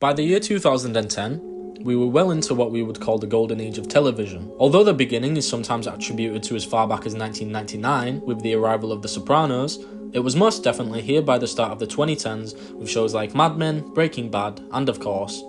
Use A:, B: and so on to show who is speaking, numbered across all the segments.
A: By the year 2010, we were well into what we would call the golden age of television. Although the beginning is sometimes attributed to as far back as 1999 with the arrival of The Sopranos, it was most definitely here by the start of the 2010s with shows like Mad Men, Breaking Bad, and of course,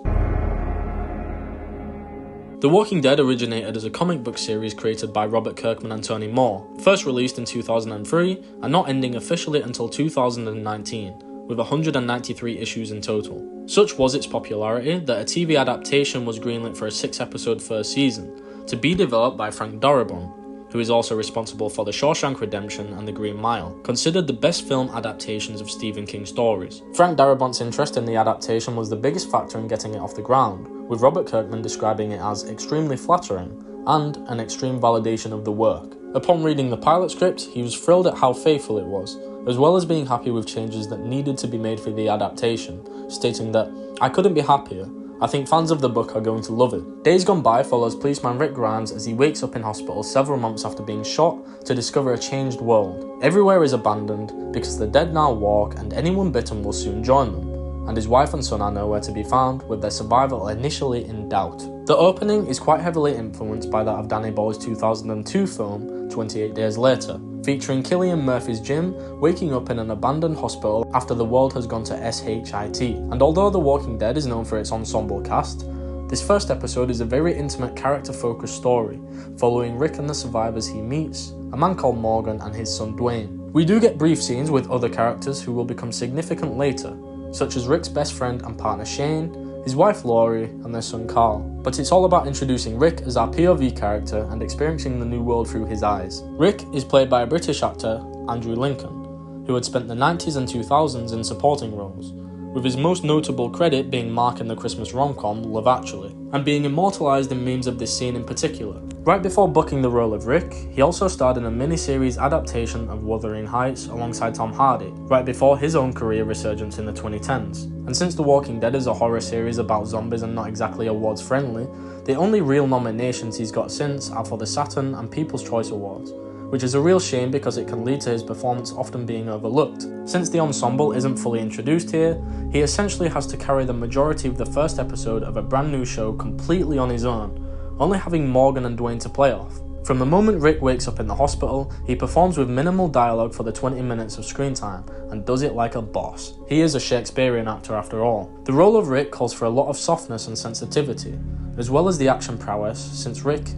A: The Walking Dead originated as a comic book series created by Robert Kirkman and Tony Moore, first released in 2003 and not ending officially until 2019, with 193 issues in total. Such was its popularity that a TV adaptation was greenlit for a 6-episode first season, to be developed by Frank Darabont, who is also responsible for The Shawshank Redemption and The Green Mile, considered the best film adaptations of Stephen King stories. Frank Darabont's interest in the adaptation was the biggest factor in getting it off the ground, with Robert Kirkman describing it as extremely flattering and an extreme validation of the work. Upon reading the pilot script, he was thrilled at how faithful it was, as well as being happy with changes that needed to be made for the adaptation, stating that, "I couldn't be happier. I think fans of the book are going to love it." Days Gone By follows policeman Rick Grimes as he wakes up in hospital several months after being shot to discover a changed world. Everywhere is abandoned because the dead now walk and anyone bitten will soon join them, and his wife and son are nowhere to be found, with their survival initially in doubt. The opening is quite heavily influenced by that of Danny Boyle's 2002 film, 28 Days Later, featuring Cillian Murphy's Jim waking up in an abandoned hospital after the world has gone to SHIT. And although The Walking Dead is known for its ensemble cast, this first episode is a very intimate character-focused story, following Rick and the survivors he meets, a man called Morgan and his son Dwayne. We do get brief scenes with other characters who will become significant later, such as Rick's best friend and partner Shane, his wife Laurie, and their son Carl. But it's all about introducing Rick as our POV character and experiencing the new world through his eyes. Rick is played by a British actor, Andrew Lincoln, who had spent the 90s and 2000s in supporting roles, with his most notable credit being Mark in the Christmas rom-com Love Actually, and being immortalised in memes of this scene in particular. Right before booking the role of Rick, he also starred in a miniseries adaptation of Wuthering Heights alongside Tom Hardy, right before his own career resurgence in the 2010s. And since The Walking Dead is a horror series about zombies and not exactly awards friendly, the only real nominations he's got since are for the Saturn and People's Choice Awards, which is a real shame because it can lead to his performance often being overlooked. Since the ensemble isn't fully introduced here, he essentially has to carry the majority of the first episode of a brand new show completely on his own, only having Morgan and Dwayne to play off. From the moment Rick wakes up in the hospital, he performs with minimal dialogue for the 20 minutes of screen time, and does it like a boss. He is a Shakespearean actor after all. The role of Rick calls for a lot of softness and sensitivity, as well as the action prowess, since Rick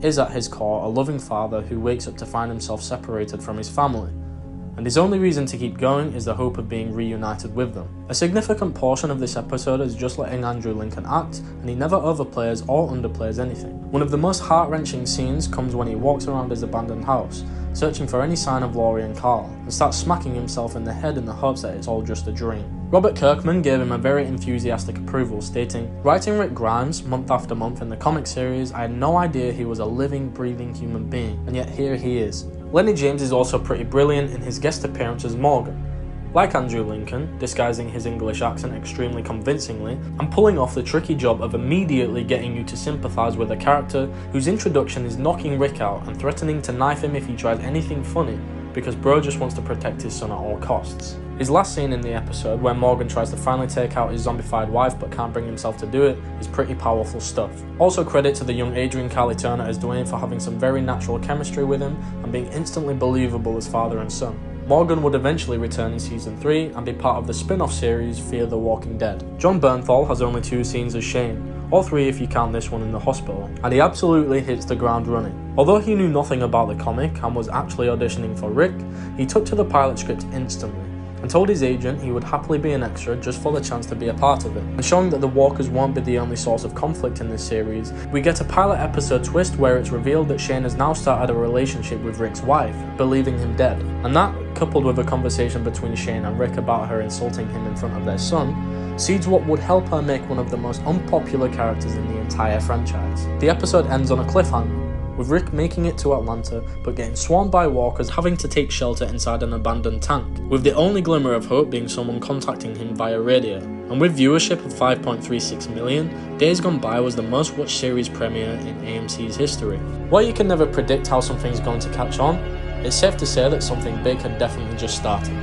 A: is at his core a loving father who wakes up to find himself separated from his family, and his only reason to keep going is the hope of being reunited with them. A significant portion of this episode is just letting Andrew Lincoln act, and he never overplays or underplays anything. One of the most heart-wrenching scenes comes when he walks around his abandoned house, searching for any sign of Laurie and Carl, and starts smacking himself in the head in the hopes that it's all just a dream. Robert Kirkman gave him a very enthusiastic approval, stating, "Writing Rick Grimes month after month in the comic series, I had no idea he was a living, breathing human being, and yet here he is." Lenny James is also pretty brilliant in his guest appearance as Morgan. Like Andrew Lincoln, disguising his English accent extremely convincingly, and pulling off the tricky job of immediately getting you to sympathise with a character whose introduction is knocking Rick out and threatening to knife him if he tries anything funny, because bro just wants to protect his son at all costs. His last scene in the episode, where Morgan tries to finally take out his zombified wife but can't bring himself to do it, is pretty powerful stuff. Also credit to the young Adrian Carly Turner as Dwayne for having some very natural chemistry with him and being instantly believable as father and son. Morgan would eventually return in season 3 and be part of the spin-off series Fear the Walking Dead. Jon Bernthal has only 2 scenes as Shane, or 3 if you count this one in the hospital, and he absolutely hits the ground running. Although he knew nothing about the comic and was actually auditioning for Rick, he took to the pilot script instantly, and told his agent he would happily be an extra just for the chance to be a part of it. And showing that the Walkers won't be the only source of conflict in this series, we get a pilot episode twist where it's revealed that Shane has now started a relationship with Rick's wife, believing him dead. And that, coupled with a conversation between Shane and Rick about her insulting him in front of their son, seeds what would help her make one of the most unpopular characters in the entire franchise. The episode ends on a cliffhanger, with Rick making it to Atlanta but getting swarmed by walkers, having to take shelter inside an abandoned tank, with the only glimmer of hope being someone contacting him via radio. And with viewership of 5.36 million, Days Gone By was the most watched series premiere in AMC's history. While you can never predict how something's going to catch on, it's safe to say that something big had definitely just started.